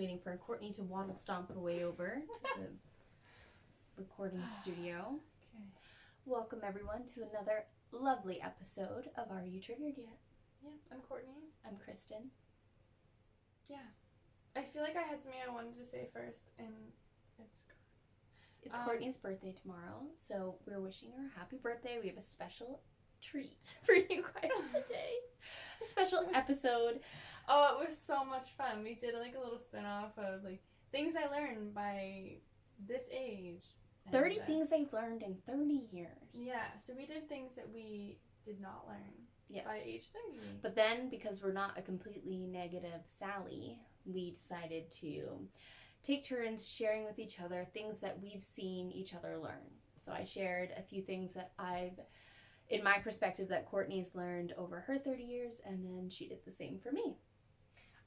waiting for Courtney to waddle stomp her way over to the recording studio. Okay. Welcome everyone to another lovely episode of Are You Triggered Yet? Yeah, I'm Courtney. I'm Kristen. Yeah. I feel like I had something I wanted to say first, and it's gone. It's Courtney's birthday tomorrow, so we're wishing her a happy birthday. We have a special treat for you guys today. A special episode. Oh, it was so much fun. We did like a little spin-off of like things I learned by this age. 30 things I've learned in 30 years. Yeah, so we did things that we did not learn by age 30. But then, because we're not a completely negative Sally, we decided to take turns sharing with each other things that we've seen each other learn. So I shared a few things that I've, in my perspective, that Courtney's learned over her 30 years, and then she did the same for me.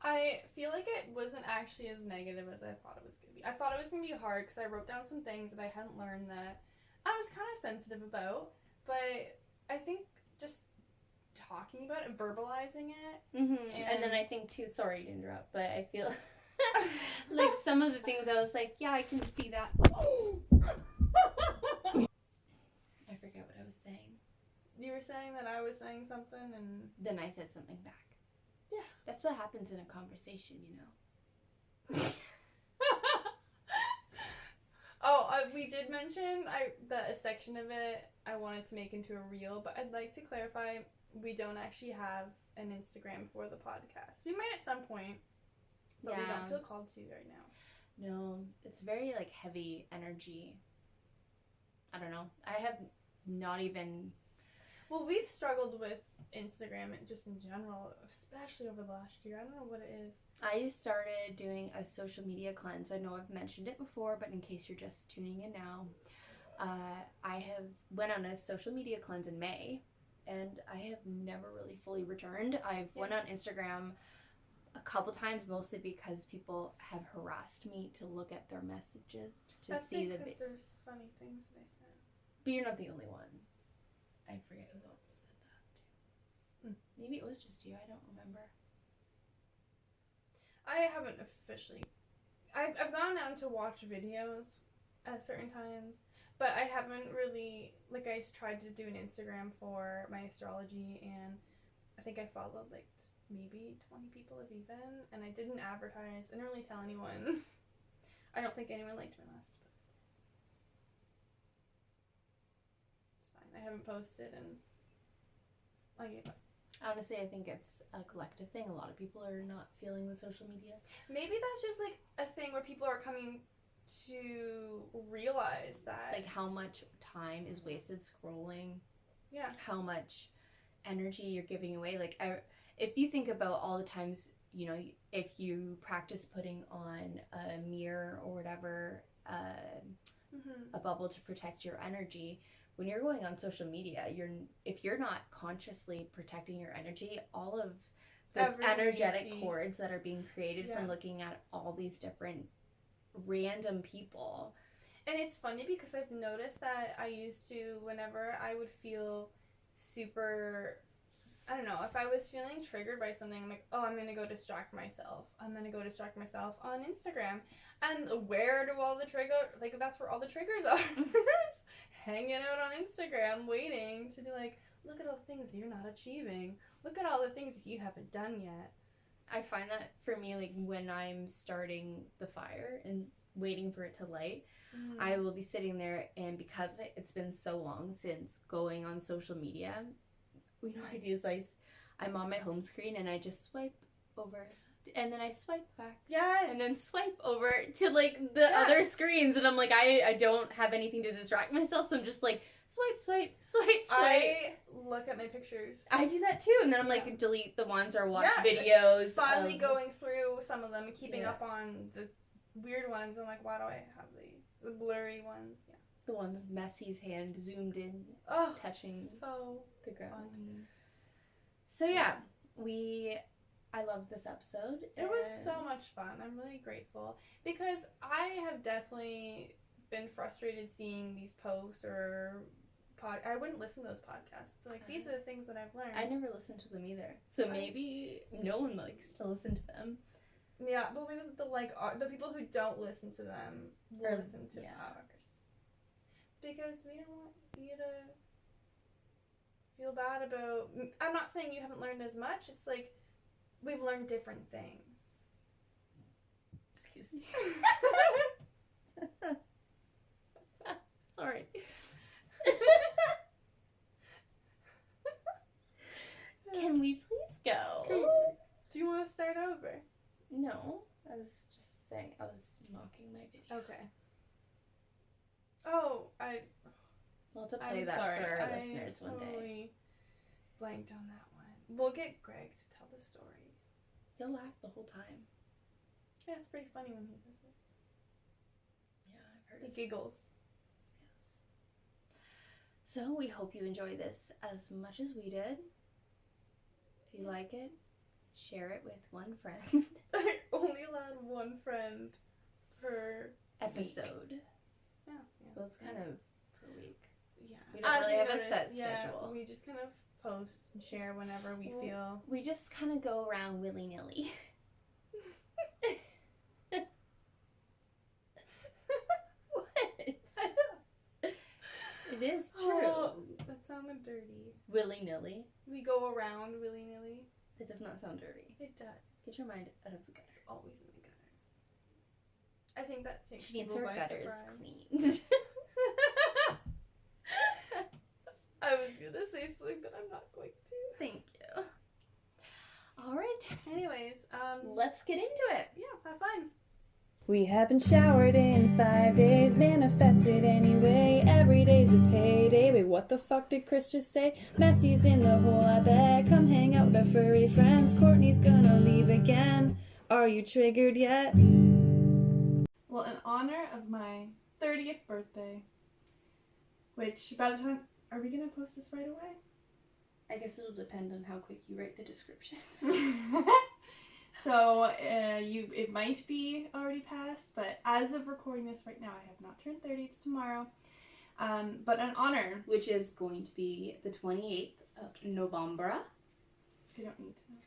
I feel like it wasn't actually as negative as I thought it was going to be. I thought it was going to be hard because I wrote down some things that I hadn't learned that I was kind of sensitive about, but I think just talking about it, verbalizing it. Mm-hmm. And then I think too, sorry to interrupt, but I feel like some of the things I was like, yeah, I can see that. I forget what I was saying. You were saying that I was saying something and then I said something back. Yeah. That's what happens in a conversation, you know. We did mention that a section of it I wanted to make into a reel, but I'd like to clarify we don't actually have an Instagram for the podcast. We might at some point, but we don't feel called to right now. No, it's very like heavy energy. I don't know. I have not even... Well, we've struggled with Instagram just in general, especially over the last year. I don't know what it is. I started doing a social media cleanse. I know I've mentioned it before, but in case you're just tuning in now, I have went on a social media cleanse in May, and I have never really fully returned. I've went on Instagram a couple times, mostly because people have harassed me to look at their messages to see the... Because there's funny things that I said. But you're not the only one. I forget who else said that too. Maybe it was just you. I don't remember. I haven't officially. I've gone down to watch videos at certain times, but I haven't really, like, I tried to do an Instagram for my astrology, and I think I followed like maybe 20 people if even, and I didn't advertise. I didn't really tell anyone. I don't think anyone liked my last post. It's fine. I haven't posted and I gave up. Honestly, I think it's a collective thing. A lot of people are not feeling the social media. Maybe that's just like a thing where people are coming to realize that. Like how much time is wasted scrolling. Yeah. How much energy you're giving away. Like, if you think about all the times, you know, if you practice putting on a mirror or whatever, a bubble to protect your energy, when you're going on social media, if you're not consciously protecting your energy, all of the energetic cords that are being created from looking at all these different random people. And it's funny because I've noticed that I used to, whenever I would feel super, I don't know, if I was feeling triggered by something, I'm like, oh, I'm going to go distract myself. I'm going to go distract myself on Instagram. And where do all the that's where all the triggers are. Hanging out on Instagram, waiting to be like, look at all the things you're not achieving. Look at all the things you haven't done yet. I find that for me, like when I'm starting the fire and waiting for it to light, I will be sitting there, and because it's been so long since going on social media, you know what I do is I'm on my home screen and I just swipe over. And then I swipe back. Yes. And then swipe over to like the other screens, and I'm like, I don't have anything to distract myself, so I'm just like swipe. I look at my pictures. I do that too, and then I'm like delete the ones or watch videos. Finally going through some of them and keeping up on the weird ones. I'm like, why do I have these? The blurry ones. Yeah. The one with Messi's hand zoomed in, touching the ground. Funny. So yeah, I loved this episode. It was so much fun. I'm really grateful because I have definitely been frustrated seeing these posts or I wouldn't listen to those podcasts. Like, these are the things that I've learned. I never listened to them either. So maybe no one likes to listen to them. Yeah, but we don't, the people who don't listen to them will listen to ours. Because we don't want you to feel bad about... I'm not saying you haven't learned as much. It's like, we've learned different things. Excuse me. Sorry. Can we please go? Do you want to start over? No, I was just saying, I was mocking my video. Okay. Oh, We'll have to play that for our listeners one day. I totally blanked on that one. We'll get Greg to tell the story. He'll laugh the whole time. Yeah, it's pretty funny when he does it. Yeah, I've heard he giggles. Yes. So we hope you enjoy this as much as we did. If you like it, share it with one friend. I only allowed one friend per episode. Week. Yeah. Well, it's kind of per week. Yeah. We don't really have a set schedule. We just kind of post and share whenever we feel. We just kind of go around willy-nilly. What? It is true. Oh, that sounded dirty. Willy-nilly. We go around willy-nilly. It does not sound dirty. It does. Get your mind out of the gutter. It's always in the gutter. I think that takes she needs people her by gutters surprise. cleaned. I was gonna say something, but I'm not going to. Thank you. All right. Anyways, let's get into it. Yeah, have fun. We haven't showered in 5 days, manifested anyway. Every day's a payday. Wait, what the fuck did Kris just say? Messi's in the hole, I bet. Come hang out with our furry friends. Courtney's gonna leave again. Are you triggered yet? Well, in honor of my 30th birthday, which by the time... Are we gonna post this right away? I guess it'll depend on how quick you write the description. So, it might be already passed, but as of recording this right now, I have not turned 30, it's tomorrow. But in honor... Which is going to be the 28th of November. You don't need to know.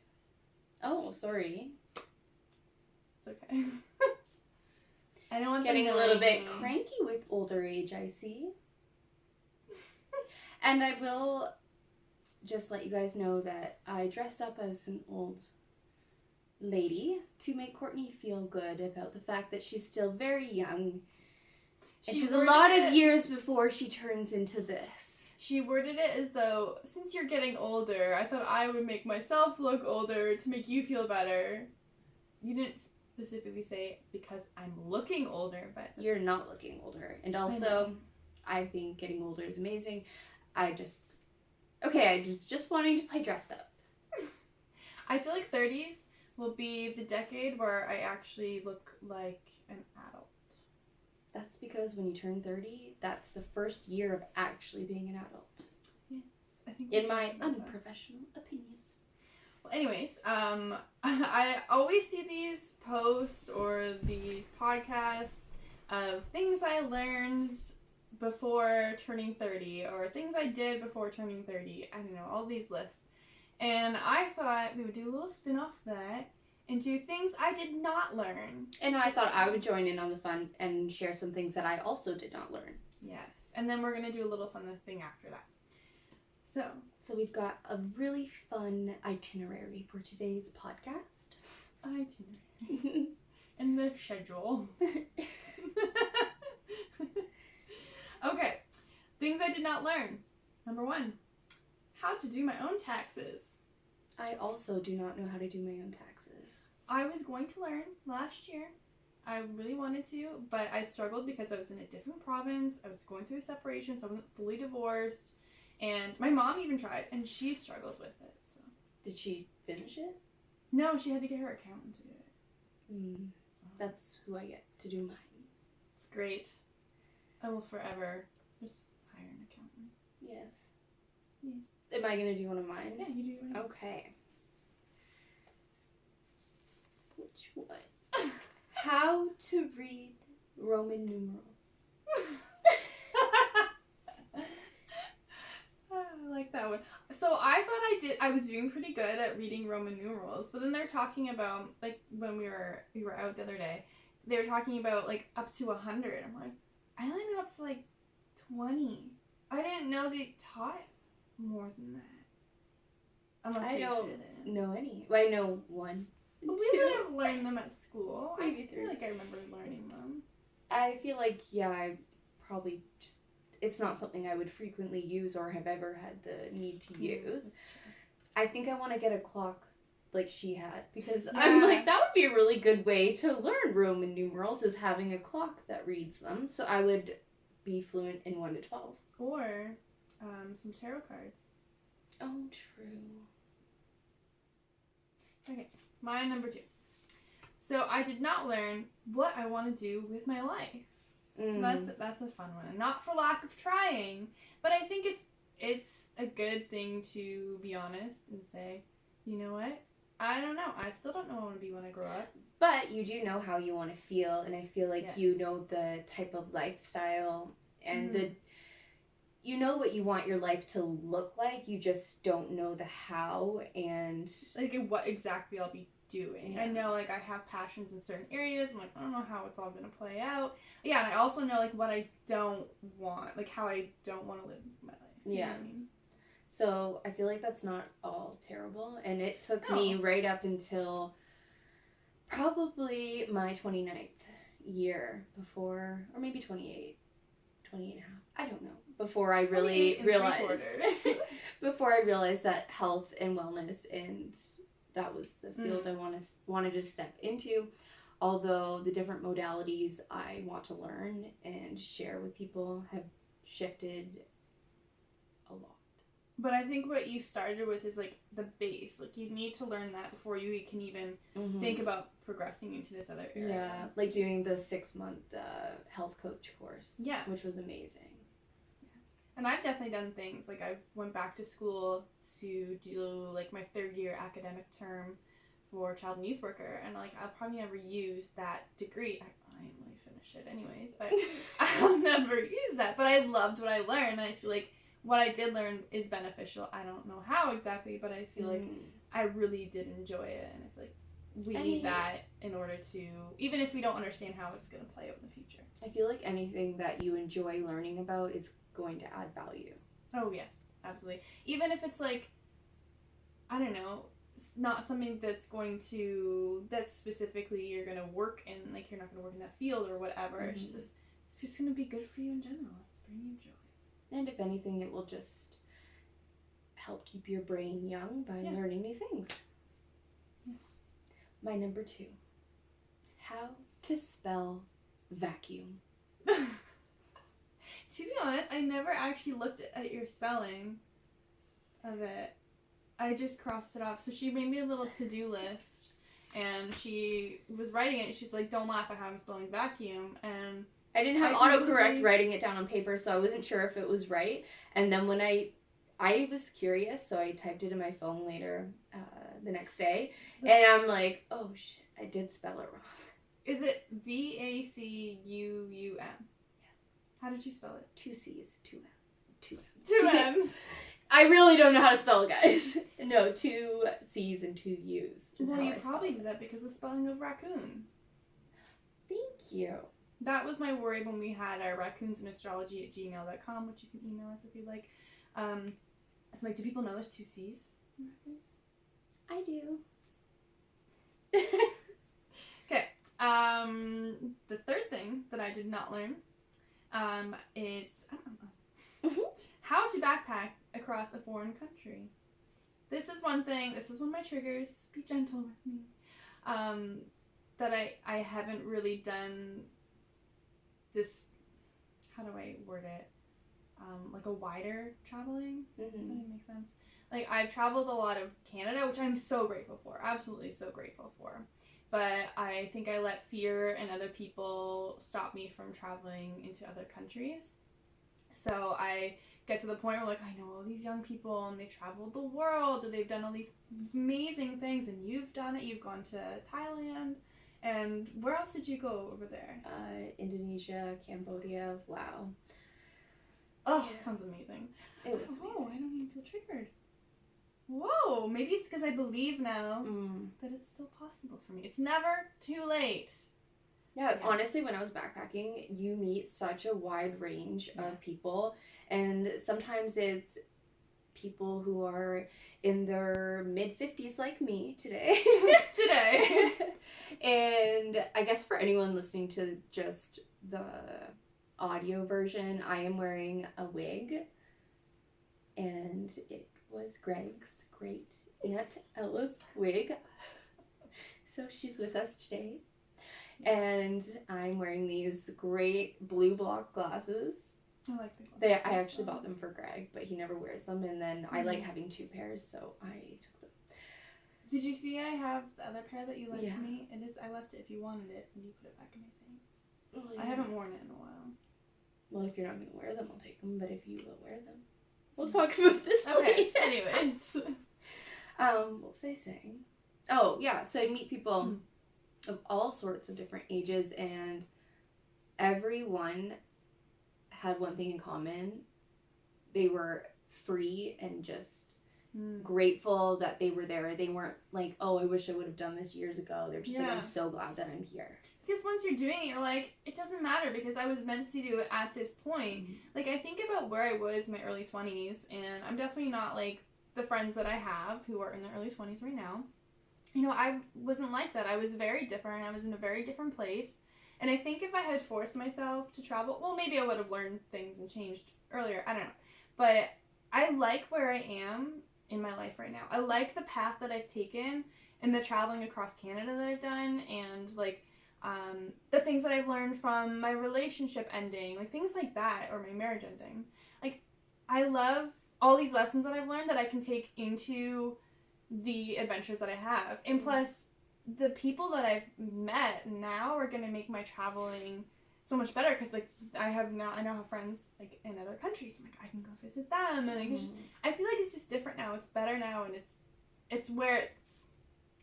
Oh, sorry. It's okay. I don't want Getting a little bit cranky with older age, I see. And I will just let you guys know that I dressed up as an old lady to make Courtney feel good about the fact that she's still very young. And she's a lot of years before she turns into this. She worded it as though, since you're getting older, I thought I would make myself look older to make you feel better. You didn't specifically say because I'm looking older, but... You're not looking older. And also, I think getting older is amazing. I was just wanting to play dress up. I feel like 30s will be the decade where I actually look like an adult. That's because when you turn 30, that's the first year of actually being an adult. Yes, I think. In my unprofessional opinion. Well, anyways, I always see these posts or these podcasts of things I learned before turning 30 or things I did before turning 30. I don't know, all these lists. And I thought we would do a little spin-off of that and do things I did not learn. And I thought I would join in on the fun and share some things that I also did not learn. Yes. And then we're going to do a little fun thing after that. So we've got a really fun itinerary for today's podcast. Itinerary. And the schedule. Okay. Things I did not learn. Number 1. How to do my own taxes. I also do not know how to do my own taxes. I was going to learn last year. I really wanted to, but I struggled because I was in a different province. I was going through a separation, so I wasn't fully divorced. And my mom even tried, and she struggled with it. So. Did she finish it? No, she had to get her accountant to do it. So. That's who I get to do mine. It's great. I will forever just hire an accountant. Yes. Yes. Am I going to do one of mine? Yeah, you do yours. Okay. Which one? How to read Roman numerals. I like that one. So So I thought I was doing pretty good at reading Roman numerals, but then they're talking about, like, when we were out the other day, they were talking about, like, up to 100. I'm like, I only knew up to, like, 20. I didn't know they taught more than that. Unless I they don't didn't. know any. Well, I know one. But we would have learned them at school. Maybe I three. feel like I remember learning them. I feel like, yeah, I probably just, it's not something I would frequently use or have ever had the need to use. I think I want to get a clock like she had, because I'm like, that would be a really good way to learn Roman numerals, is having a clock that reads them. So I would be fluent in 1 to 12. Or some tarot cards. Oh, true. Okay, my number 2. So I did not learn what I want to do with my life. So that's a fun one. And not for lack of trying, but I think it's a good thing to be honest and say, you know what? I don't know. I still don't know what I want to be when I grow up. But you do know how you want to feel, and I feel like Yes. you know the type of lifestyle and you know what you want your life to look like. You just don't know the how and like what exactly I'll be doing. Yeah. I know, like, I have passions in certain areas. I'm like, I don't know how it's all gonna play out. Yeah, and I also know, like, what I don't want, like, how I don't want to live my life. You know what I mean? So I feel like that's not all terrible, and it took me right up until probably my 29th year before, or maybe 28 and a half, I don't know, before I really realized before I realized that health and wellness, and that was the field I wanted to step into. Although the different modalities I want to learn and share with people have shifted a lot. But I think what you started with is, like, the base. Like, you need to learn that before you can even think about progressing into this other area. Yeah, like doing the 6-month health coach course. Yeah. Which was amazing. And I've definitely done things. Like, I went back to school to do, like, my 3rd year academic term for child and youth worker. And, like, I'll probably never use that degree. I didn't really finish it anyways, but I'll never use that. But I loved what I learned, and I feel like what I did learn is beneficial. I don't know how exactly, but I feel like I really did enjoy it, and I feel like we need that in order to, even if we don't understand how it's going to play out in the future. I feel like anything that you enjoy learning about is going to add value. Oh, yeah, absolutely. Even if it's, like, I don't know, not something that's going to, that specifically you're going to work in, like, you're not going to work in that field or whatever. It's just going to be good for you in general. Bring you joy. And if anything, it will just help keep your brain young by learning new things. Yes. My number 2. How to spell vacuum. To be honest, I never actually looked at your spelling of it. I just crossed it off. So she made me a little to-do list, and she was writing it, and she's like, don't laugh at how I'm spelling vacuum, and I didn't have autocorrect writing it down on paper, so I wasn't sure if it was right. And then when I was curious, so I typed it in my phone later the next day, and I'm like, oh shit, I did spell it wrong. Is it VACUUM? Yes. How did you spell it? 2 C's, 2 M's. 2 M's. I really don't know how to spell, guys. No, 2 C's and 2 U's. Well, you probably did that because of the spelling of raccoon. Thank you. That was my worry when we had our raccoonsinastrology@gmail.com, which you can email us if you'd like. So, like, do people know there's 2 C's in raccoons? I do. Okay. The third thing that I did not learn is, I don't know, how to backpack across a foreign country. This is one thing, this is one of my triggers, be gentle with me, that I haven't really done this, how do I word it, like a wider traveling, if that makes sense. Like, I've traveled a lot of Canada, which I'm so grateful for, absolutely so grateful for. But I think I let fear and other people stop me from traveling into other countries. So I get to the point where, like, I know all these young people and they've traveled the world and they've done all these amazing things, and you've done it. You've gone to Thailand. And where else did you go over there? Indonesia, Cambodia, Laos. Oh, yeah. Sounds amazing. It was amazing. I don't even feel triggered. whoa, maybe it's because I believe now that it's still possible for me. It's never too late. Yeah, honestly, when I was backpacking, you meet such a wide range of people, and sometimes it's people who are in their mid-50s like me today. And I guess for anyone listening to just the audio version, I am wearing a wig, and it was Greg's great Aunt Ella's wig. So she's with us today. And I'm wearing these great blue block glasses. I like the glasses. I actually bought them for Greg, but he never wears them. And then I like having 2 pairs, so I took them. Did you see I have the other pair that you lent me? It is. I left it if you wanted it, and you put it back in my things. Oh, yeah. I haven't worn it in a while. Well, if you're not going to wear them, I'll take them. But if you will wear them, we'll talk about this later. Anyways. What was I saying? Oh, yeah. So I meet people of all sorts of different ages, and everyone had one thing in common. They were free and just grateful that they were there. They weren't like, oh, I wish I would have done this years ago. They're just like, I'm so glad that I'm here. Because once you're doing it, you're like, it doesn't matter because I was meant to do it at this point. Like, I think about where I was in my early 20s, and I'm definitely not like the friends that I have who are in their early 20s right now. You know, I wasn't like that. I was very different. I was in a very different place. And I think if I had forced myself to travel, well, maybe I would have learned things and changed earlier. I don't know. But I like where I am in my life right now. I like the path that I've taken and the traveling across Canada that I've done, and like the things that I've learned from my relationship ending, like things like that, or my marriage ending. Like, I love all these lessons that I've learned that I can take into the adventures that I have. And plus, the people that I've met now are going to make my traveling so much better, because like I now have friends like in other countries, and like I can go visit them, and like I feel like it's just different now. It's better now, and it's where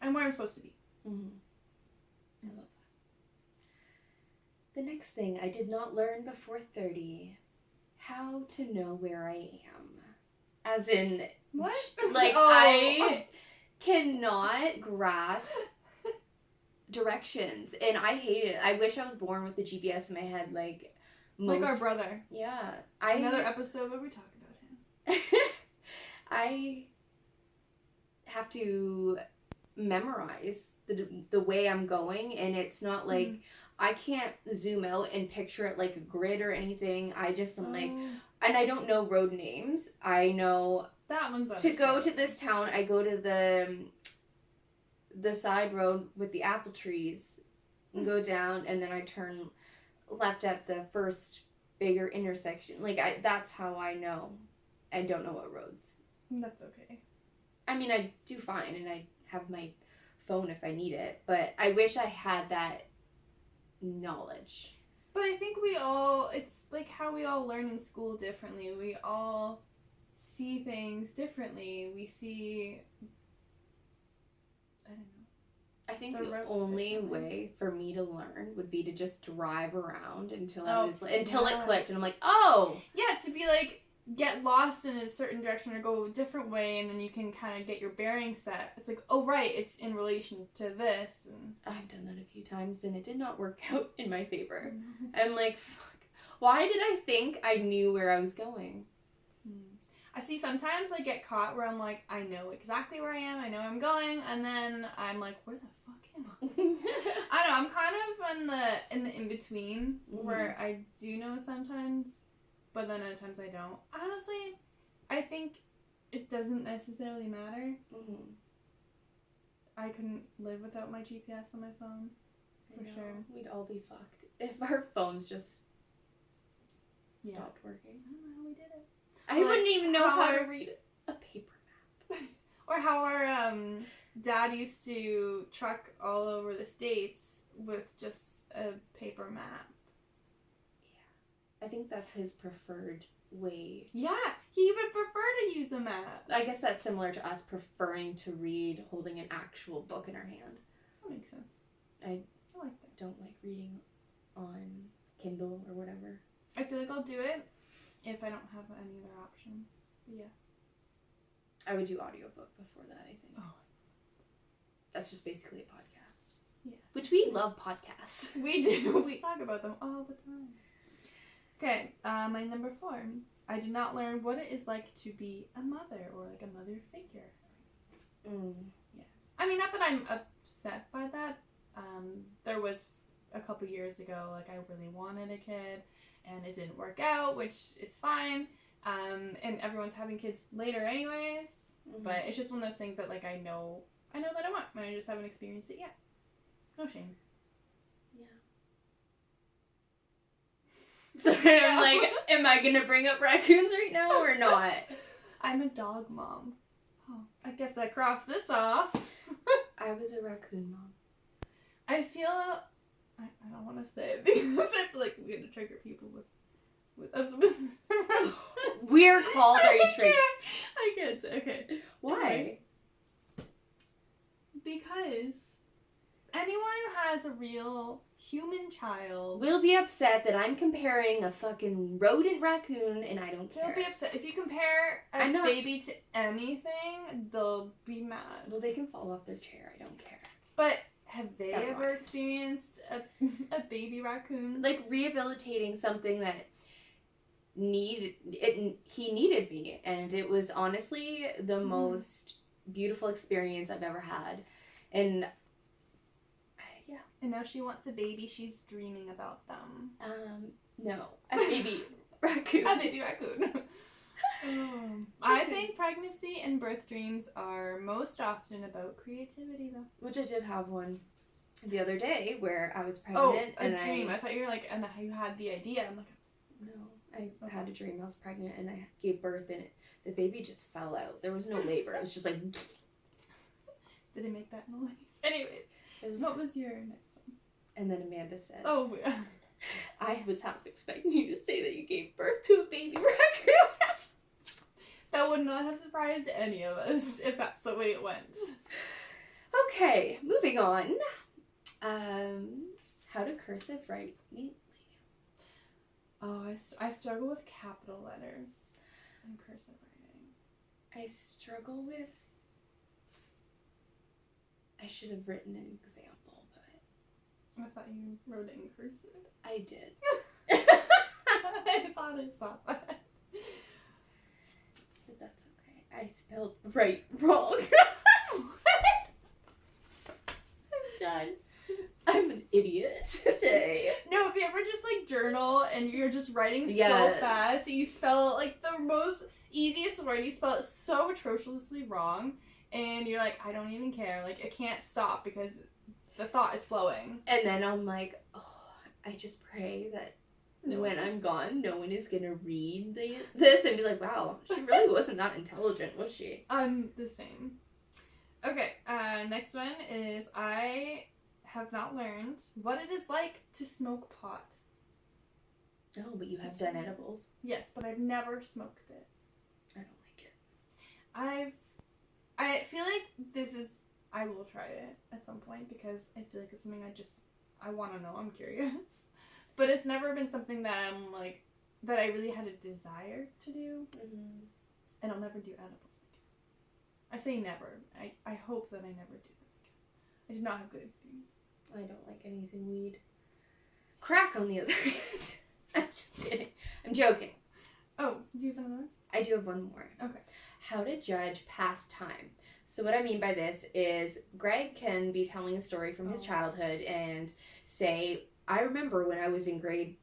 I'm where I'm supposed to be. I love that. The next thing I did not learn before 30, how to know where I am. As in, what? Like, I cannot grasp directions, and I hate it. I wish I was born with the GPS in my head, like our brother. Yeah. Another episode where we talk about him. I have to memorize the way I'm going, and it's not like I can't zoom out and picture it like a grid or anything. I just am like, and I don't know road names. I know that one's to go to this town. I go to the side road with the apple trees and go down, and then I turn left at the first bigger intersection. Like, that's how I know. I don't know what roads. That's okay. I mean, I do fine, and I have my phone if I need it, but I wish I had that knowledge. But I think it's like how we all learn in school differently. We all see things differently. We see, I don't know. I think the only way for me to learn would be to just drive around until it clicked, and I'm like, oh! Yeah, to be like, get lost in a certain direction or go a different way, and then you can kind of get your bearings set. It's like, oh, right, it's in relation to this. And I've done that a few times, and it did not work out in my favor. I'm like, fuck, why did I think I knew where I was going? I see sometimes I get caught where I'm like, I know exactly where I am, I know where I'm going, and then I'm like, where the fuck am I? I don't know, I'm kind of in the in-between, where I do know sometimes, but then other times I don't. Honestly, I think it doesn't necessarily matter. I couldn't live without my GPS on my phone, for sure. We'd all be fucked if our phones just stopped working. I don't know how we did it. I wouldn't even know how to read a paper map. Or how our dad used to truck all over the States with just a paper map. Yeah. I think that's his preferred way. Yeah, he would prefer to use a map. I guess that's similar to us preferring to read holding an actual book in our hand. That makes sense. I like that. Don't like reading on Kindle or whatever. I feel like I'll do it if I don't have any other options. But yeah. I would do audiobook before that, I think. Oh. That's just basically a podcast. Yeah. Which we love podcasts. We do. We talk about them all the time. Okay, my number 4. I did not learn what it is like to be a mother or like a mother figure. Yes. I mean, not that I'm upset by that. There was a couple years ago, like I really wanted a kid and it didn't work out, which is fine. And everyone's having kids later anyways. But it's just one of those things that like I know that I want, and I just haven't experienced it yet. No shame. So I'm like, am I gonna bring up raccoons right now or not? I'm a dog mom. Oh, I guess I crossed this off. I was a raccoon mom. I feel I don't want to say it because I feel like we're gonna trigger people with We're called very triggered. I can't say. Okay. Why? Because anyone who has a real human child We'll be upset that I'm comparing a fucking rodent raccoon and I don't care. they'll be upset. If you compare a baby to anything, they'll be mad. Well, they can fall off their chair. I don't care. But have they That ever rhymes. experienced a baby raccoon? Like rehabilitating something that he needed me, and it was honestly the most beautiful experience I've ever had. And yeah. And now she wants a baby. She's dreaming about them. No, a baby raccoon. A baby raccoon. I think pregnancy and birth dreams are most often about creativity, though. Which I did have one the other day where I was pregnant. Oh, a dream. I thought you were like, and you had the idea. I'm like, no, I had a dream. I was pregnant and I gave birth and the baby just fell out. There was no labor. It was just like. Did it make that noise? Anyways, what was your next one? And then Amanda said, "Oh, I was half expecting you to say that you gave birth to a baby raccoon." That would not have surprised any of us if that's the way it went. Okay, moving on. How to cursive write neatly? Oh, I struggle with capital letters and cursive writing. I struggle with. I should have written an example, but I thought you wrote it in cursive. I did. I thought I saw that. But that's okay. I spelled right wrong. I'm done. I'm an idiot today. No, if you ever just like journal and you're just writing so Yes. fast, you spell like the most easiest word, you spell it so atrociously wrong, and you're like, I don't even care. Like, I can't stop because the thought is flowing. And then I'm like, oh, I just pray that when I'm gone, no one is gonna read this and be like, wow, she really wasn't that intelligent, was she? I'm the same. Okay, next one is I have not learned what it is like to smoke pot. Oh, but you have done edibles. Yes, but I've never smoked it. I don't like it. I feel like I will try it at some point because I feel like it's something I want to know. I'm curious. But it's never been something that I'm like, that I really had a desire to do. Mm-hmm. And I'll never do edibles again. I say never. I hope that I never do them again. I did not have good experiences. I don't like anything weed. Crack, on the other hand. I'm just kidding. I'm joking. Oh, do you have another one? I do have one more. Okay. How to judge past time. So what I mean by this is Greg can be telling a story from his childhood and say, I remember when I was in grade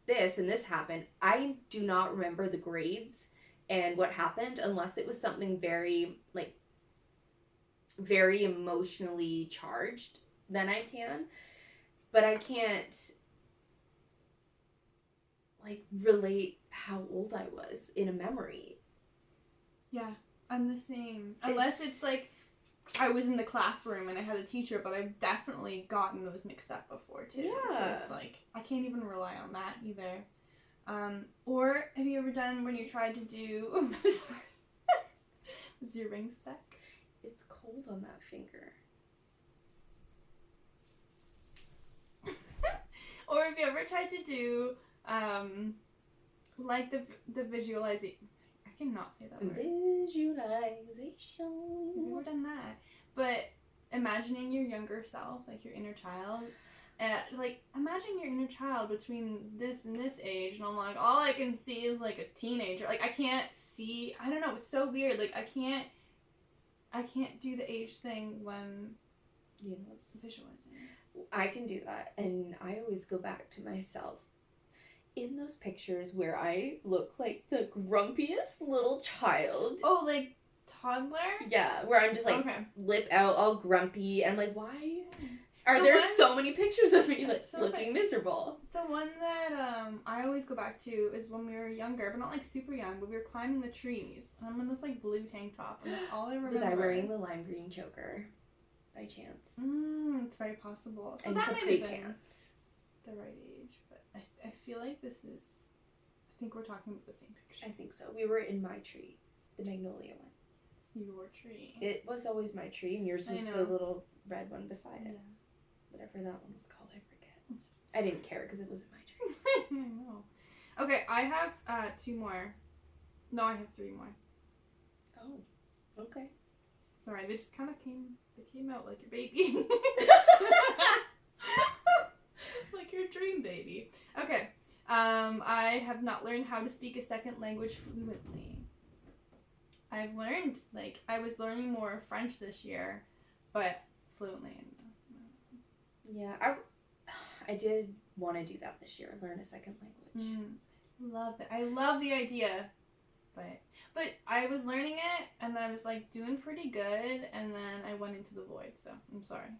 this and this happened. I do not remember the grades and what happened unless it was something very emotionally charged. Then I can. But I can't relate how old I was in a memory. Yeah, I'm the same. Unless it's like I was in the classroom and I had a teacher, but I've definitely gotten those mixed up before too. Yeah. So it's like I can't even rely on that either. Or have you ever done when you tried to do was your ring stuck? It's cold on that finger. Or have you ever tried to do like the visualization? I cannot say that word. Visualization. We've never done that. But imagining your younger self, like your inner child, like, imagine your inner child between this and this age, and I'm like, all I can see is, like, a teenager. Like, I can't see, I don't know, it's so weird. Like, I can't do the age thing when visualizing. I can do that, and I always go back to myself in those pictures where I look like the grumpiest little child. Oh, like toddler? Yeah, where I'm just like lip out, all grumpy, and I'm like, why are there so many pictures of me like looking miserable? The one that I always go back to is when we were younger, but not like super young, but we were climbing the trees. And I'm in this like blue tank top, and that's all I remember. Was I wearing the lime green choker by chance? It's very possible. So and that capri might have been pants. The right age, but I feel like this is. I think we're talking about the same picture. I think so. We were in my tree, the magnolia one. It's your tree. It was always my tree, and yours was the little red one beside it. Whatever that one was called, I forget. I didn't care because it wasn't my tree. I know. Okay, I have 2 more. No, I have 3 more. Oh, okay. Sorry, they just kind of came out like your baby. Like your dream baby. Okay. I have not learned how to speak a second language fluently. I've learned, like, I was learning more French this year, but fluently. Yeah, I did want to do that this year, learn a second language. Love it. I love the idea. But I was learning it, and then I was, like, doing pretty good, and then I went into the void, so I'm sorry.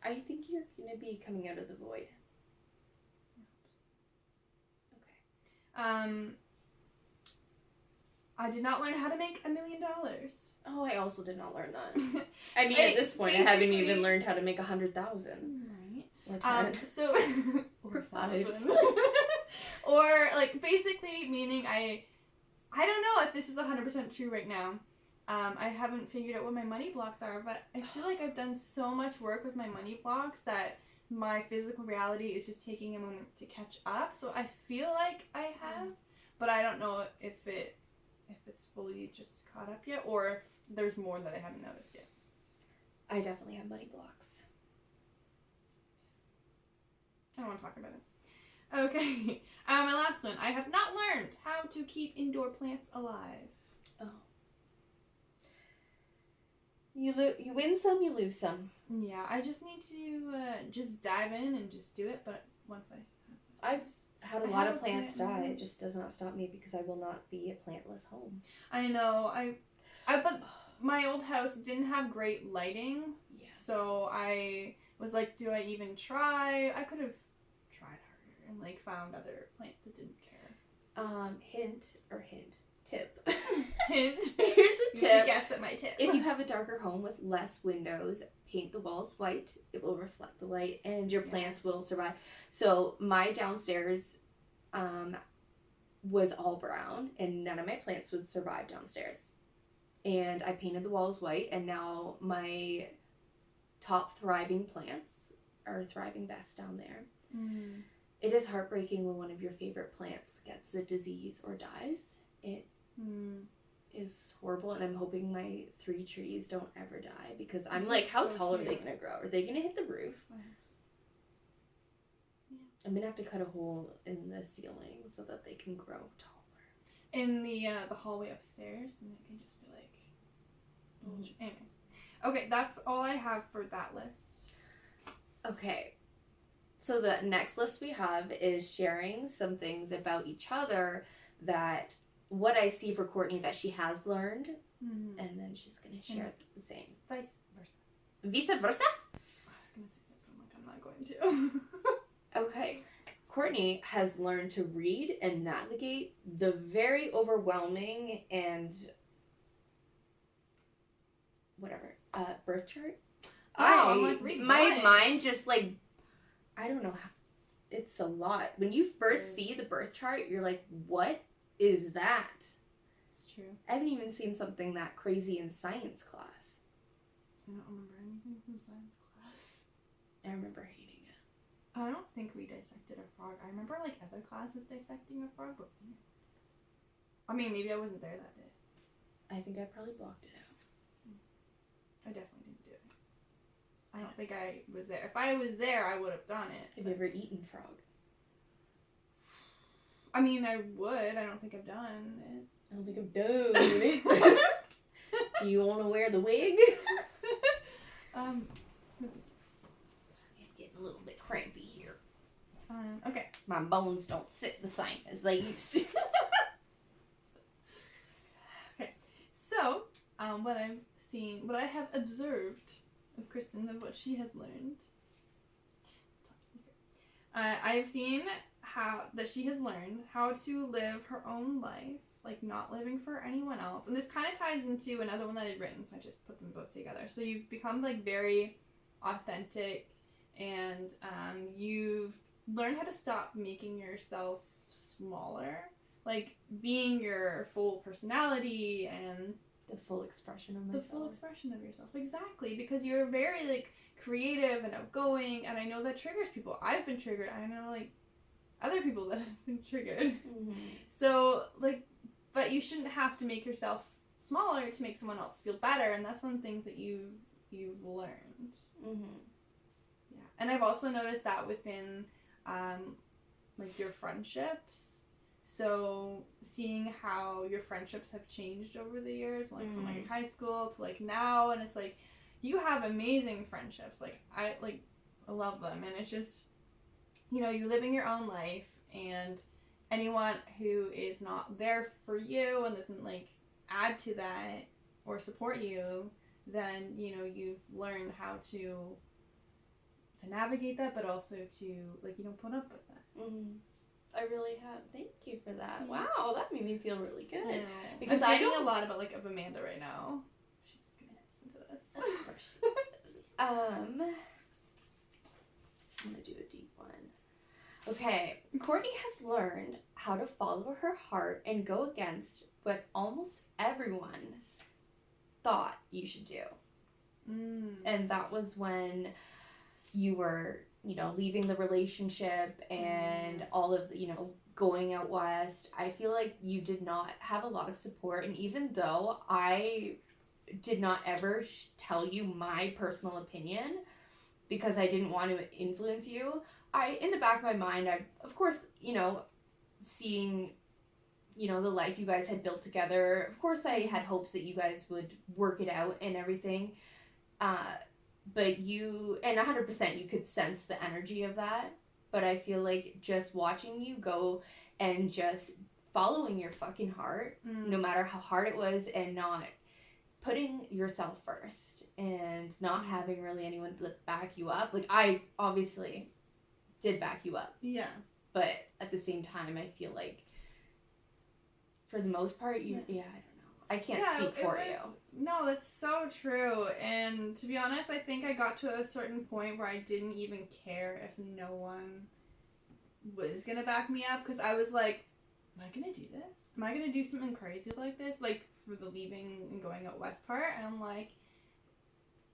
I think you're going to be coming out of the void. Okay. I did not learn how to make $1 million. Oh, I also did not learn that. I mean, at this point, I haven't even learned how to make 100,000. Right. So or 5. Or, like, basically meaning I don't know if this is 100% true right now. I haven't figured out what my money blocks are, but I feel like I've done so much work with my money blocks that my physical reality is just taking a moment to catch up. So I feel like I have, but I don't know if it's fully just caught up yet, or if there's more that I haven't noticed yet. I definitely have money blocks. I don't want to talk about it. Okay. My last one. I have not learned how to keep indoor plants alive. Oh. You win some, you lose some. Yeah, I just need to just dive in and just do it, but once I've had a lot of plants die. It just does not stop me because I will not be a plantless home. I know. But my old house didn't have great lighting. Yes. So I was like, do I even try? I could have tried harder and like found other plants that didn't care. Tip. Hint. Here's a tip. You guess at my tip. If you have a darker home with less windows, paint the walls white. It will reflect the light, and your plants will survive. So my downstairs was all brown, and none of my plants would survive downstairs. And I painted the walls white, and now my top thriving plants are thriving best down there. It is heartbreaking when one of your favorite plants gets a disease or dies. It is horrible, and I'm hoping my 3 trees don't ever die, because I'm like, how tall are they going to grow? Are they going to hit the roof? I hope so. Yeah. I'm going to have to cut a hole in the ceiling so that they can grow taller. In the hallway upstairs, and it can just be like... Anyways. Okay, that's all I have for that list. Okay. So the next list we have is sharing some things about each other that... what I see for Courtney that she has learned, and then she's going to share the same. Vice versa. Vice versa? I was going to say that, but I'm like, I'm not going to. Okay. Courtney has learned to read and navigate the very overwhelming and whatever, birth chart. My mind just like, I don't know how, it's a lot. When you first see the birth chart, you're like, what is that? It's true. I haven't even seen something that crazy in science class. I don't remember anything from science class. I remember hating it. I don't think we dissected a frog. I remember like other classes dissecting a frog, but I mean, maybe I wasn't there that day. I think I probably blocked it out. I definitely didn't do it. I don't think I was there. If I was there, I would have done it. Have you ever eaten frog? I mean, I would. I don't think I've done it. I don't think I've done it. Do you want to wear the wig? It's getting a little bit crampy here. Okay. My bones don't sit the same as they used to. Okay. So, what I've seen, what I have observed of Kristen, of what she has learned. Top secret. I have seen that she has learned how to live her own life, like not living for anyone else. And this kind of ties into another one that I'd written, so I just put them both together. So you've become like very authentic, and you've learned how to stop making yourself smaller, like being your full personality and The full expression of myself. the full expression of yourself. Exactly, because you're very like creative and outgoing, and I know that triggers people. I've been triggered. I know like other people that have been triggered. Mm-hmm. So like, but you shouldn't have to make yourself smaller to make someone else feel better, and that's one of the things that you've learned. Mm-hmm. Yeah, and I've also noticed that within like your friendships. So seeing how your friendships have changed over the years, like from like high school to like now, and it's like you have amazing friendships. Like I love them, and it's just, you know, you living your own life, and anyone who is not there for you and doesn't like add to that or support you, then you know you've learned how to navigate that, but also to like, you know, put up with that. Mm-hmm. I really have. Thank you for that. Mm-hmm. Wow, that made me feel really good. Yeah. Because I'm I thinking don't a lot about like of Amanda right now. She's gonna listen to this. Of course. I'm gonna do a deep one. Okay, Courtney has learned how to follow her heart and go against what almost everyone thought you should do. And that was when you were, you know, leaving the relationship and all of the, you know, going out west. I feel like you did not have a lot of support, and even though I did not ever tell you my personal opinion because I didn't want to influence you, in the back of my mind, I, of course, you know, seeing, you know, the life you guys had built together, of course I had hopes that you guys would work it out and everything. But you, and 100% you could sense the energy of that. But I feel like just watching you go and just following your fucking heart, no matter how hard it was, and not putting yourself first and not having really anyone back you up. Like, I obviously did back you up. Yeah. But at the same time, I feel like for the most part, I don't know. I can't speak for you. No, that's so true. And to be honest, I think I got to a certain point where I didn't even care if no one was going to back me up, because I was like, am I going to do this? Am I going to do something crazy like this? Like, for the leaving and going out west part? And I'm like,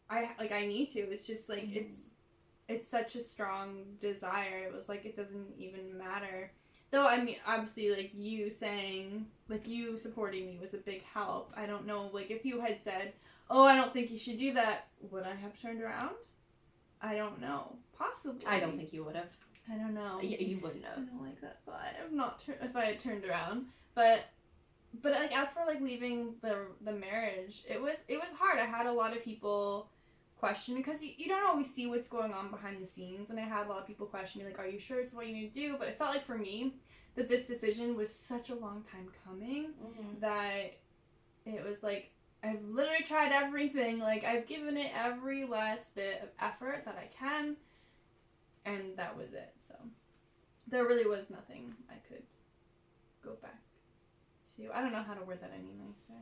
I need to. It's just like, it's such a strong desire. It was like, it doesn't even matter. Though, I mean, obviously, like, you saying, like, you supporting me was a big help. I don't know, like, if you had said, oh, I don't think you should do that, would I have turned around? I don't know. Possibly. I don't think you would have. I don't know. Yeah, you wouldn't I have. don't like that thought. If I had turned around. But like, as for, like, leaving the marriage, it was hard. I had a lot of people question, because you don't always see what's going on behind the scenes, and I had a lot of people question me, like, are you sure it's what you need to do? But it felt like for me that this decision was such a long time coming, that it was like, I've literally tried everything, like, I've given it every last bit of effort that I can, and that was it. So there really was nothing I could go back to. I don't know how to word that any nicer.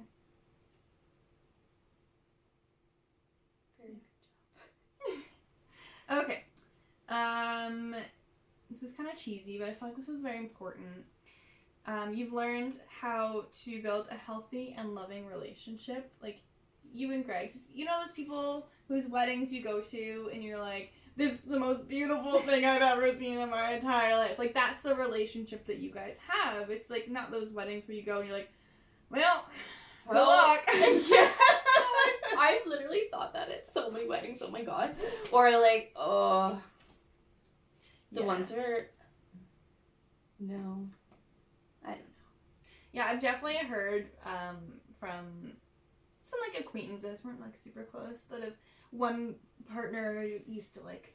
Okay. This is kind of cheesy, but I feel like this is very important. You've learned how to build a healthy and loving relationship. Like, you and Greg. You know those people whose weddings you go to and you're like, this is the most beautiful thing I've ever seen in my entire life. Like, that's the relationship that you guys have. It's like not those weddings where you go and you're like, well, good luck. Yeah. I've literally thought that at so many weddings. Oh my god. Or like, oh, the ones where, no, I don't know. Yeah, I've definitely heard from some like acquaintances, weren't like super close, but if one partner used to like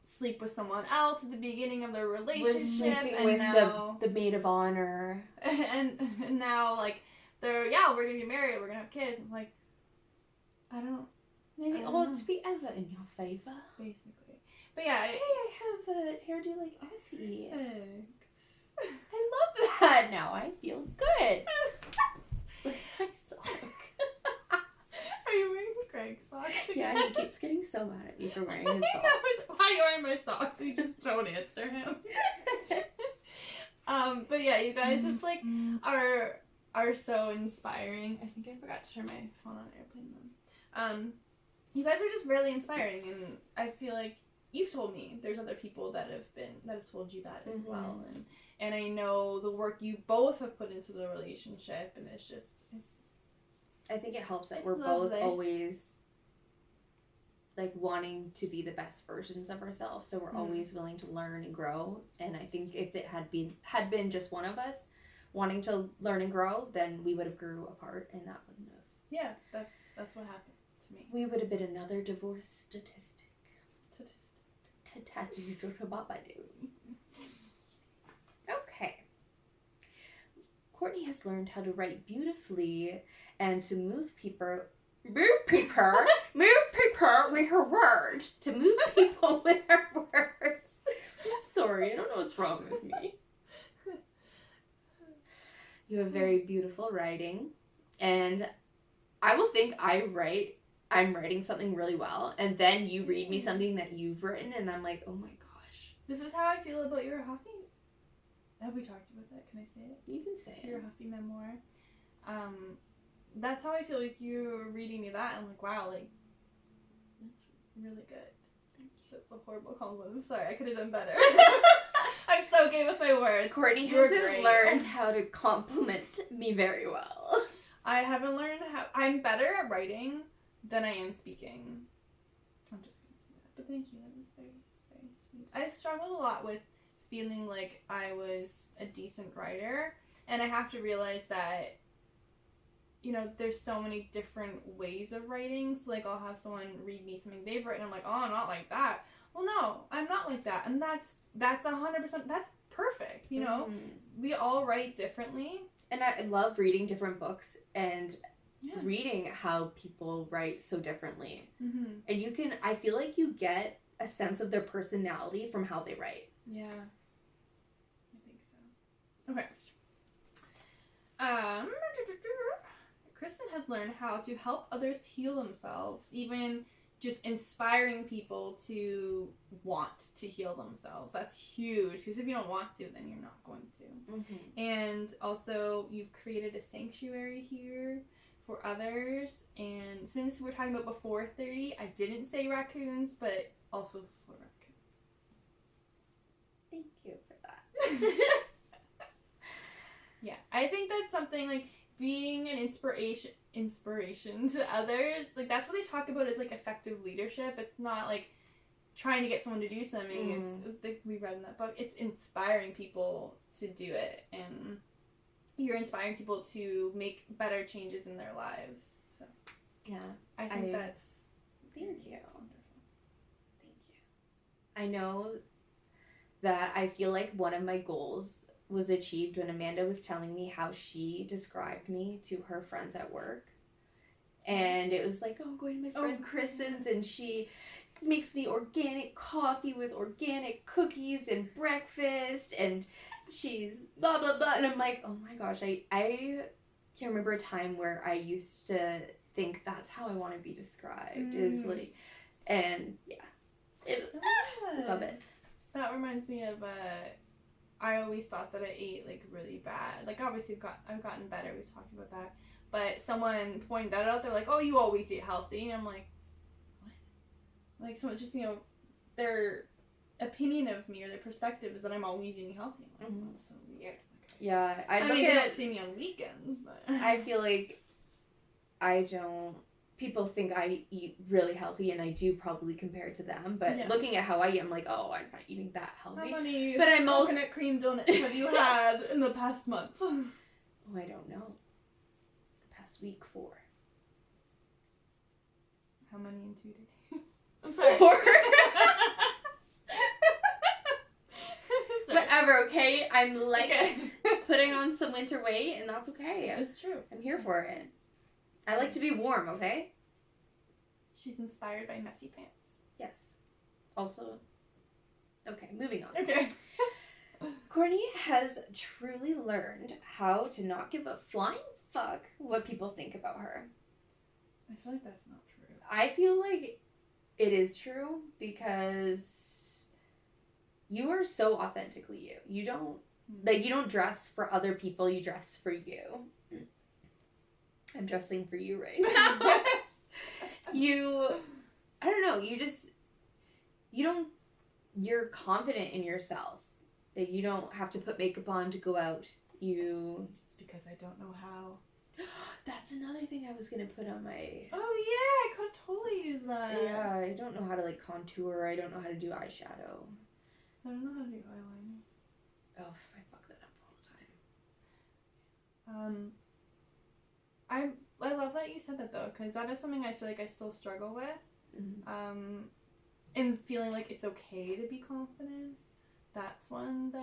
sleep with someone else at the beginning of their relationship, Was sleeping and with now the maid of honor, and now like we're gonna get married, we're gonna have kids. It's like I don't maybe odds be ever in your favor. basically, but yeah. Hey, I have a hairdo like Effie. Thanks. I love that. Now I feel good. I suck. Are you wearing Greg's socks? Yeah, he keeps getting so mad at me for wearing his socks. Why are you wearing my socks? You just don't answer him. But yeah, you guys just like are so inspiring. I think I forgot to turn my phone on airplane mode. You guys are just really inspiring, and I feel like you've told me there's other people that have told you that as well, and I know the work you both have put into the relationship, and it's just I think it helps that we're both always like wanting to be the best versions of ourselves, so we're always willing to learn and grow. And I think if it had been just one of us wanting to learn and grow, then we would have grew apart, and that wouldn't have. Yeah, that's what happened to me. We would have been another divorce statistic. Okay. Courtney has learned how to write beautifully and to move people with her words. To move people with her words. I'm sorry, I don't know what's wrong with me. You have very beautiful writing, and I will think I'm writing something really well, and then you read me something that you've written, and I'm like, oh my gosh. This is how I feel about your hockey. Have we talked about that? Can I say it? You can say your hockey memoir. That's how I feel like you're reading me that. I'm like, wow, like that's really good. Thank you. That's a horrible compliment. I'm sorry, I could have done better. I'm so good with my words. Courtney hasn't learned how to compliment me very well. I haven't learned how. I'm better at writing than I am speaking. I'm just gonna say that. But thank you. That was very, very sweet. I struggled a lot with feeling like I was a decent writer, and I have to realize that, you know, there's so many different ways of writing. So like I'll have someone read me something they've written, I'm like, oh, I'm not like that. Well, no, I'm not like that, and that's 100%. That's perfect. You know, we all write differently, and I love reading different books and reading how people write so differently. And I feel like you get a sense of their personality from how they write. Yeah, I think so. Okay. Kristen has learned how to help others heal themselves, even just inspiring people to want to heal themselves. That's huge, because if you don't want to, then you're not going to. And also, you've created a sanctuary here for others. And since we're talking about before 30, I didn't say raccoons, but also for raccoons. Thank you for that. Yeah, I think that's something like being an inspiration to others. Like that's what they talk about is like effective leadership. It's not like trying to get someone to do something. It's like we read in that book. It's inspiring people to do it, and you're inspiring people to make better changes in their lives. So yeah, I think that's thank you. Wonderful. Thank you. I know that I feel like one of my goals was achieved when Amanda was telling me how she described me to her friends at work. And it was like, oh, I'm going to my friend Kristen's, and she makes me organic coffee with organic cookies and breakfast, and she's blah, blah, blah. And I'm like, oh my gosh, I can't remember a time where I used to think that's how I want to be described. Is like, and yeah. It was, love it. That reminds me of I always thought that I ate like really bad. Like obviously I've gotten better. We've talked about that. But someone pointed that out. They're like, "Oh, you always eat healthy," and I'm like, "What?" Like someone just their opinion of me or their perspective is that I'm always eating healthy. I'm like, that's so weird. Yeah, I mean, they don't see me on weekends, but I feel like I don't. People think I eat really healthy, and I do probably compared to them. But looking at how I eat, I'm like, oh, I'm not eating that healthy. How many but I'm coconut cream donuts have you had in the past month? Oh, I don't know. The past week, 4. How many in 2 days? I'm sorry. 4. Whatever, okay? I'm putting on some winter weight, and that's okay. It's true. I'm here for it. I like to be warm, okay? She's inspired by messy pants. Yes. Also, okay, moving on. Okay. Courtney has truly learned how to not give a flying fuck what people think about her. I feel like that's not true. I feel like it is true because you are so authentically you. You don't you don't dress for other people, you dress for you. I'm dressing for you right now. I don't know, you're confident in yourself. That you don't have to put makeup on to go out. It's because I don't know how. That's another thing I was going to put on my... Oh yeah, I could totally use that. Yeah, I don't know how to contour. I don't know how to do eyeshadow. I don't know how to do eyeliner. Oh, I fuck that up all the time. I love that you said that though, because that is something I feel like I still struggle with. Mm-hmm. And feeling like it's okay to be confident. That's one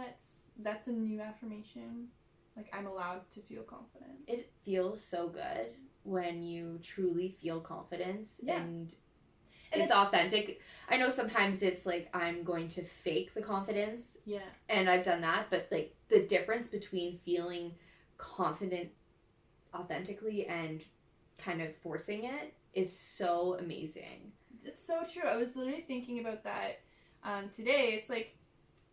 that's a new affirmation. Like, I'm allowed to feel confident. It feels so good when you truly feel confidence and it's authentic. I know sometimes it's I'm going to fake the confidence. Yeah. And I've done that, but the difference between feeling confident authentically and kind of forcing it is so amazing. It's so true. I was literally thinking about that today. It's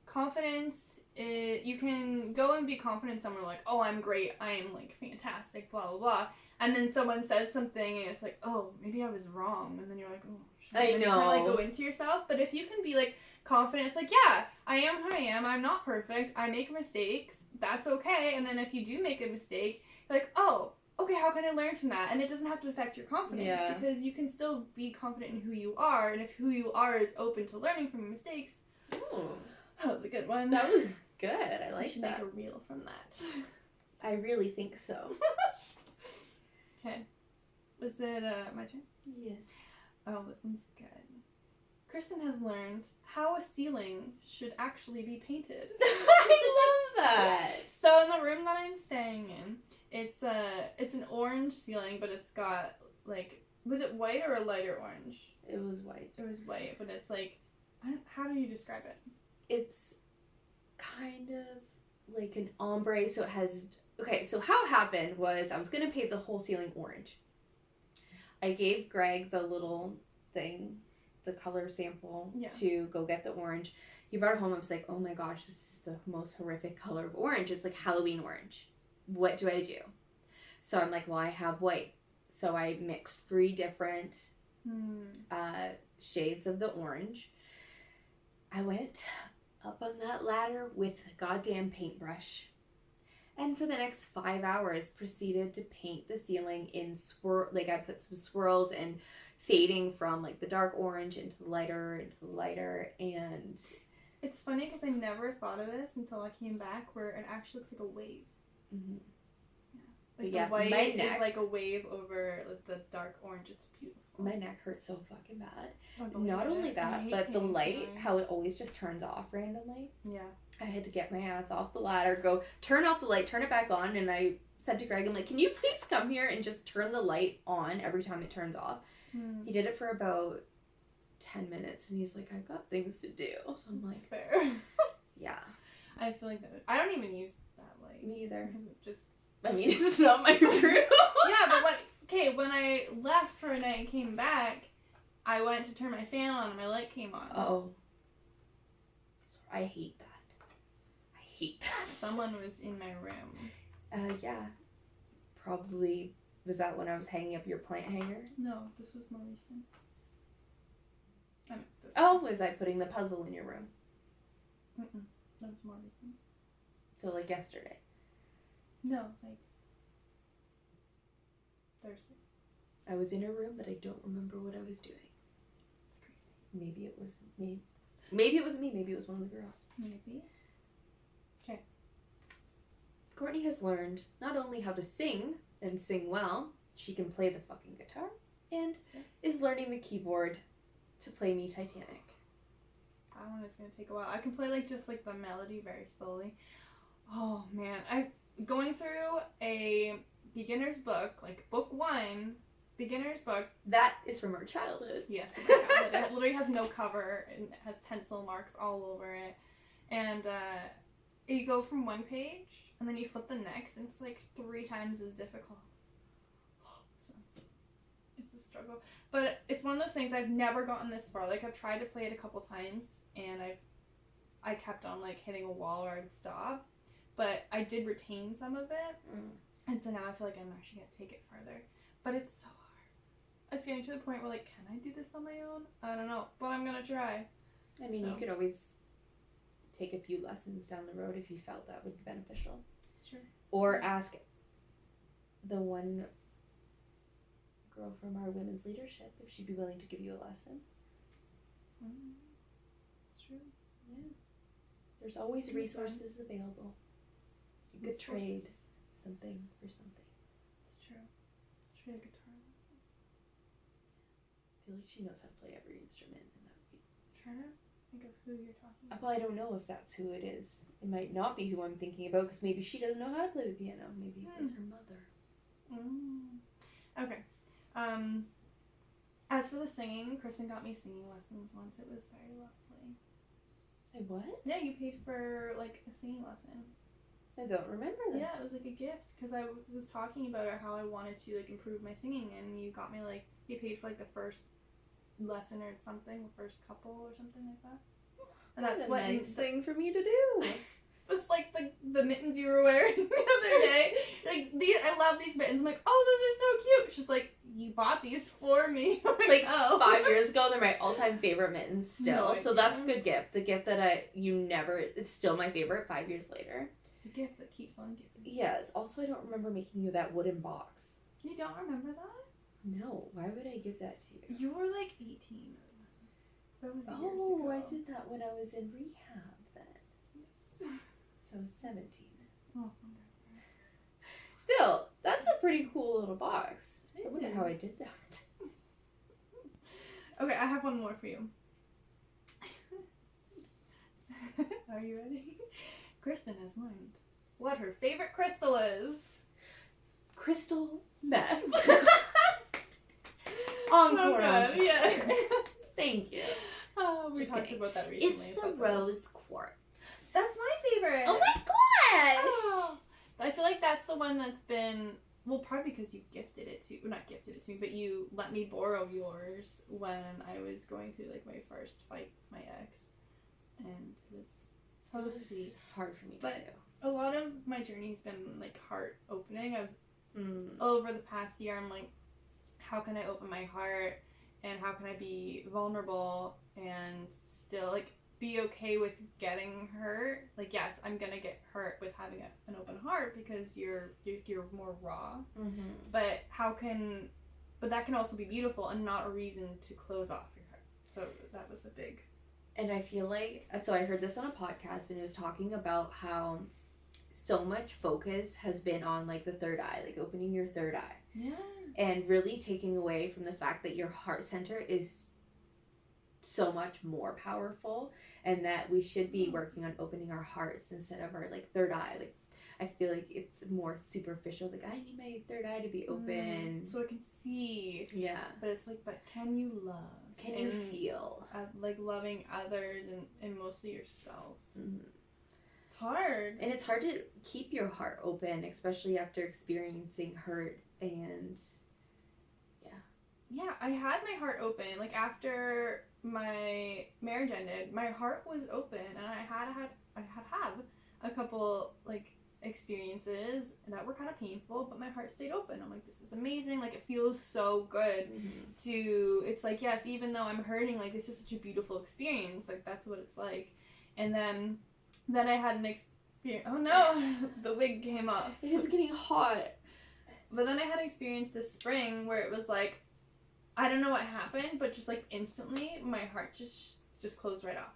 confidence, you can go and be confident somewhere oh, I'm great, I am fantastic, blah blah blah, and then someone says something and it's oh, maybe I was wrong, and then you're oh shit. I know. You kind of go into yourself. But if you can be confident, it's yeah, I am who I am, I'm not perfect, I make mistakes, that's okay. And then if you do make a mistake, you're oh, okay, how can I learn from that? And it doesn't have to affect your confidence, because you can still be confident in who you are, and if who you are is open to learning from your mistakes. That was a good one. That was good. I like should that. Make a reel from that. I really think so. Okay. Was it my turn? Yes. Oh, this one's good. Kristen has learned how a ceiling should actually be painted. I love that. So in the room that I'm staying in, it's an orange ceiling, but it's got was it white or a lighter orange? It was white. It was white, but it's how do you describe it? It's kind of like an ombre, so it has... Okay, so how it happened was I was going to paint the whole ceiling orange. I gave Greg the little thing, the color sample, to go get the orange. He brought it home. I was oh my gosh, this is the most horrific color of orange. It's Halloween orange. What do I do? So I'm well, I have white. So I mixed 3 different shades of the orange. I went up on that ladder with a goddamn paintbrush, and for the next 5 hours proceeded to paint the ceiling in I put some swirls and fading from the dark orange into the lighter, and it's funny because I never thought of this until I came back, where it actually looks like a wave. Mm-hmm. The white is a wave over the dark orange. It's beautiful. My neck hurts so fucking bad. Not only that, but the light, how it always just turns off randomly. Yeah. I had to get my ass off the ladder, go turn off the light, turn it back on, and I said to Greg, I'm can you please come here and just turn the light on every time it turns off? He did it for about 10 minutes, and he's I've got things to do. So I'm That's fair. Yeah. I feel that I don't even use that light. Me either. Because it just... it's not my room. Yeah, but when I left for a night and came back, I went to turn my fan on and my light came on. Oh. I hate that. Someone was in my room. Yeah. Probably, was that when I was hanging up your plant hanger? No, this was more recent. Was I putting the puzzle in your room? That was more recent. So yesterday? No, like Thursday. I was in a room, but I don't remember what I was doing. It's crazy. Maybe it was me. Maybe it was me. Maybe it was one of the girls. Maybe. Okay. Courtney has learned not only how to sing and sing well, she can play the fucking guitar, and is learning the keyboard to play me Titanic. That one is gonna take a while. I can play like just like the melody very slowly. Oh man, I'm going through a beginner's book, like book 1, beginner's book. That is from our childhood. Yes, from my childhood. It literally has no cover and it has pencil marks all over it. And you go from one page and then you flip the next and it's like 3 times as difficult. So it's a struggle. But it's one of those things I've never gotten this far. Like I've tried to play it a couple times and I kept on like hitting a wall or I'd stop. But I did retain some of it. And so now I feel like I'm actually going to take it further. But it's so hard. It's getting to the point where, like, can I do this on my own? I don't know. But I'm going to try. I mean, you could always take a few lessons down the road if you felt that would be beneficial. It's true. Or ask the one girl from our women's leadership if she'd be willing to give you a lesson. It's true. Yeah. There's always resources available. You could trade something for something. It's true. Trade a guitar lesson. I feel like she knows how to play every instrument, and that would be. Trying to think of who you're talking about. Well, I don't know if that's who it is. It might not be who I'm thinking about, because maybe she doesn't know how to play the piano. Maybe it was her mother. Okay. As for the singing, Kristen got me singing lessons once. It was very lovely. Hey, what? Yeah, you paid for like a singing lesson. I don't remember this. Yeah, it was like a gift because I was talking about how I wanted to like improve my singing, and you got me like you paid for like the first lesson or something, the first couple or something like that. And that's what a nice thing for me to do. It's like the mittens you were wearing the other day. Like I love these mittens. I'm like, oh, those are so cute. She's like, you bought these for me. Like oh. 5 years ago, they're my all-time favorite mittens still. No so that's a good gift. The gift that it's still my favorite 5 years later. A gift that keeps on giving. Yes. Also, I don't remember making you that wooden box. You don't remember that? No. Why would I give that to you? You were like 18. That was years ago. I did that when I was in rehab then. So 17. Oh, Still, that's a pretty cool little box. I wonder how I did that. Okay, I have one more for you. Are you ready? Kristen has learned what her favorite crystal is. Crystal meth. Encore. Yeah. Thank you. We Just talked kidding. about that recently. It's the rose quartz. That's my favorite. Oh my gosh! Oh. I feel like that's the one that's been, well, probably because you gifted it to, well, not gifted it to me, but you let me borrow yours when I was going through like my first fight with my ex, and it was so sweet. Hard for me But to do. a lot of my journey's been like heart opening. Over the past year, I'm like, how can I open my heart, and how can I be vulnerable and still like be okay with getting hurt? Like, yes, I'm gonna get hurt with having an open heart because you're more raw. But but that can also be beautiful and not a reason to close off your heart. So that was a big. And I feel like, so I heard this on a podcast, and it was talking about how so much focus has been on like the third eye, like opening your third eye. Yeah. And really taking away from the fact that your heart center is so much more powerful, and that we should be working on opening our hearts instead of our like third eye. Like, I feel like it's more superficial. Like, I need my third eye to be open so I can see. Yeah. But it's like, but can you love? Can you feel? Like loving others and mostly yourself. It's hard. And it's hard to keep your heart open, especially after experiencing hurt. And yeah, I had my heart open. Like, after my marriage ended, my heart was open, and I had a couple like experiences that were kind of painful, but my heart stayed open. I'm like, this is amazing. Like, it feels so good it's like, yes, even though I'm hurting, like, this is such a beautiful experience. Like, that's what it's like. And then I had an experience experience. Oh no, the wig came off. It is getting hot. But then I had an experience this spring where it was like, I don't know what happened, but just like instantly, my heart just closed right off.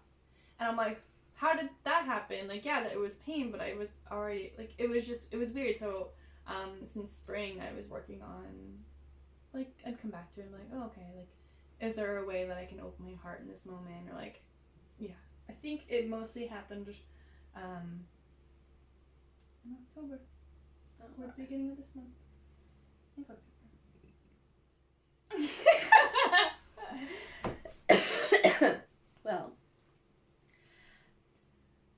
And I'm like, how did that happen? Like, yeah, it was pain, but I was already, like, it was weird. So, since spring, I was working on, like, I'd come back to it and be like, oh, okay, like, is there a way that I can open my heart in this moment? Or like, yeah. I think it mostly happened, in October. Or the beginning of this month. I think October. Well,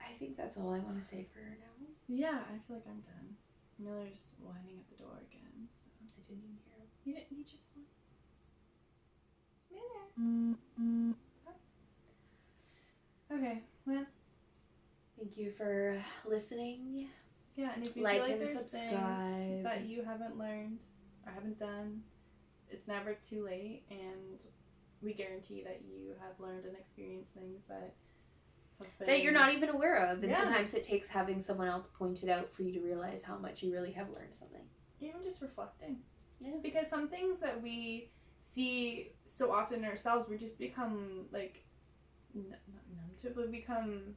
I think that's all I want to say for now. Yeah, I feel like I'm done. Miller's whining at the door again, so. I didn't even hear him. You didn't, you just went. Miller. Okay, well. Thank you for listening. Yeah, and if you Like feel like and there's subscribe. things that you haven't learned or haven't done, it's never too late, and we guarantee that you have learned and experienced things that have been... That you're not even aware of, and Yeah. sometimes it takes having someone else point it out for you to realize how much you really have learned something. Even just reflecting. Yeah. Because some things that we see so often in ourselves, we just become, like, not numb to it, but we become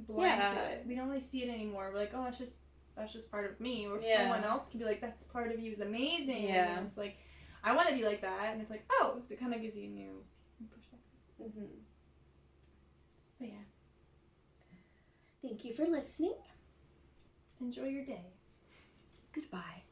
blind to it. We don't really see it anymore. We're like, oh, that's just part of me. Or someone else can be like, that's part of you is amazing. Yeah. And it's like, I want to be like that. And it's like, oh, so it kind of gives you a new perspective. Mm-hmm. But yeah. Thank you for listening. Enjoy your day. Goodbye.